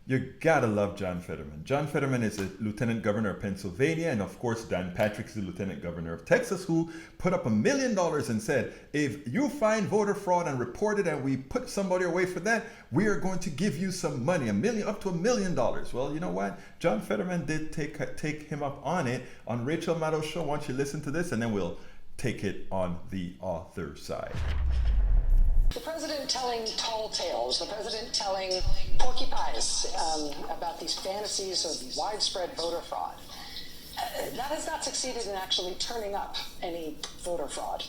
You gotta love John Fetterman. John Fetterman is a lieutenant governor of Pennsylvania, and of course, Dan Patrick's the lieutenant governor of Texas, who put up $1 million and said, if you find voter fraud and report it, and we put somebody away for that, we are going to give you some money, up to $1 million. Well, you know what? John Fetterman did take him up on it on Rachel Maddow's show. Why don't you listen to this, and then we'll take it on the other side. The president telling tall tales, the president telling porky pies about these fantasies of widespread voter fraud. That has not succeeded in actually turning up any voter fraud.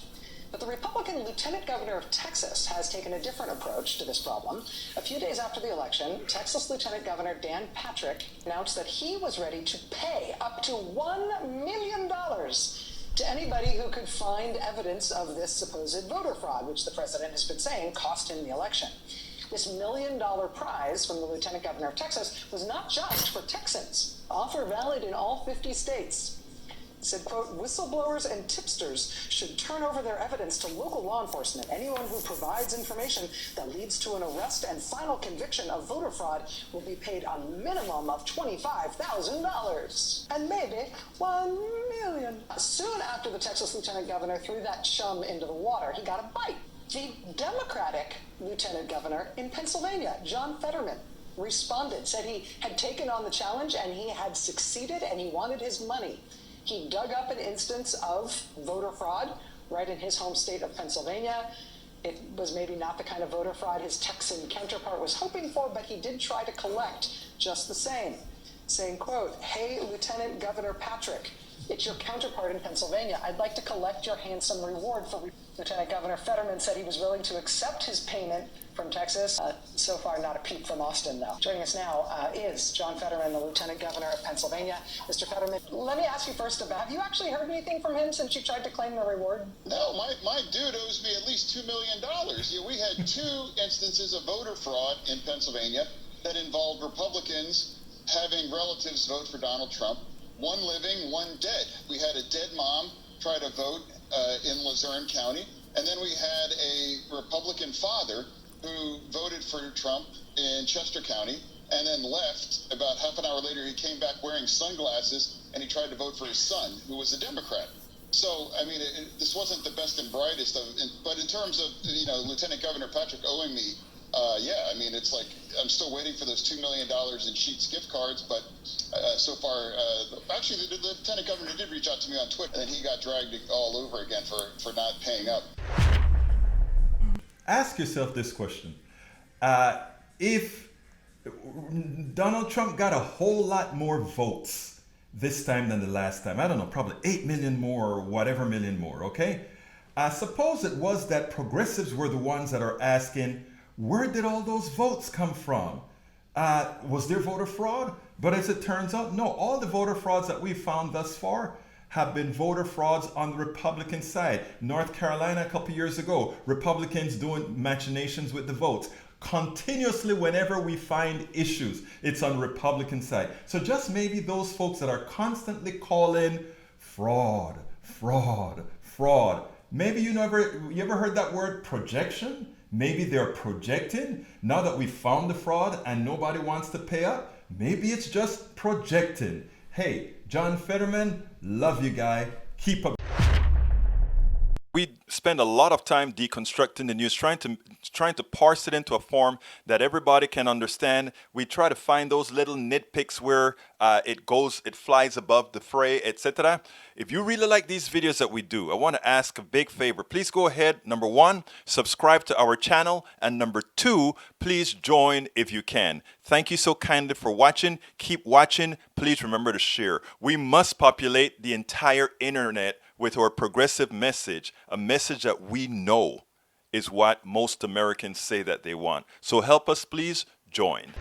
But the Republican Lieutenant Governor of Texas has taken a different approach to this problem. A few days after the election, Texas Lieutenant Governor Dan Patrick announced that he was ready to pay up to $1 million to anybody who could find evidence of this supposed voter fraud, which the president has been saying cost him the election. This $1 million prize from the Lieutenant Governor of Texas was not just for Texans. Offer valid in all 50 states. It said, quote, whistleblowers and tipsters should turn over their evidence to local law enforcement. Anyone who provides information that leads to an arrest and final conviction of voter fraud will be paid a minimum of $25,000 and maybe $1 million. Soon after the Texas Lieutenant Governor threw that chum into the water, he got a bite. The Democratic Lieutenant Governor in Pennsylvania, John Fetterman, responded, said he had taken on the challenge and he had succeeded and he wanted his money. He dug up an instance of voter fraud right in his home state of Pennsylvania. It was maybe not the kind of voter fraud his Texan counterpart was hoping for, but he did try to collect just the same, saying, quote, hey, Lieutenant Governor Patrick, it's your counterpart in Pennsylvania. I'd like to collect your handsome reward for Lieutenant Governor Fetterman said he was willing to accept his payment from Texas. So far, not a peep from Austin, though. Joining us now is John Fetterman, the Lieutenant Governor of Pennsylvania. Mr. Fetterman, let me ask you first about, have you actually heard anything from him since you tried to claim the reward? No, my dude owes me at least $2 million. We had two instances of voter fraud in Pennsylvania that involved Republicans having relatives vote for Donald Trump, one living, one dead. We had a dead mom try to vote in Luzerne County, and then we had a Republican father who voted for Trump in Chester County and then left. About half an hour later, he came back wearing sunglasses and he tried to vote for his son, who was a Democrat. So, I mean, this wasn't the best and brightest of, but in terms of, Lieutenant Governor Patrick owing me, yeah, I mean, it's like I'm still waiting for those $2 million in Sheetz gift cards, but so far, actually, the Lieutenant Governor did reach out to me on Twitter, and he got dragged all over again for not paying up. Ask yourself this question. If Donald Trump got a whole lot more votes this time than the last time, I don't know, probably 8 million more or whatever million more, okay? Suppose it was that progressives were the ones that are asking, where did all those votes come from? Was there voter fraud? But as it turns out, no, all the voter frauds that we've found thus far have been voter frauds on the Republican side. North Carolina a couple years ago, Republicans doing machinations with the votes. Continuously, whenever we find issues, it's on the Republican side. So just maybe those folks that are constantly calling fraud, fraud, fraud. Maybe you ever heard that word projection? Maybe they're projecting. Now that we found the fraud and nobody wants to pay up, maybe it's just projecting. Hey, John Fetterman, love you, guy. Keep up. We spend a lot of time deconstructing the news, trying to parse it into a form that everybody can understand. We try to find those little nitpicks where it flies above the fray, etc. If you really like these videos that we do, I want to ask a big favor. Please go ahead. Number one, subscribe to our channel. And number two, please join if you can. Thank you so kindly for watching. Keep watching. Please remember to share. We must populate the entire internet with our progressive message, a message that we know is what most Americans say that they want. So help us, please join.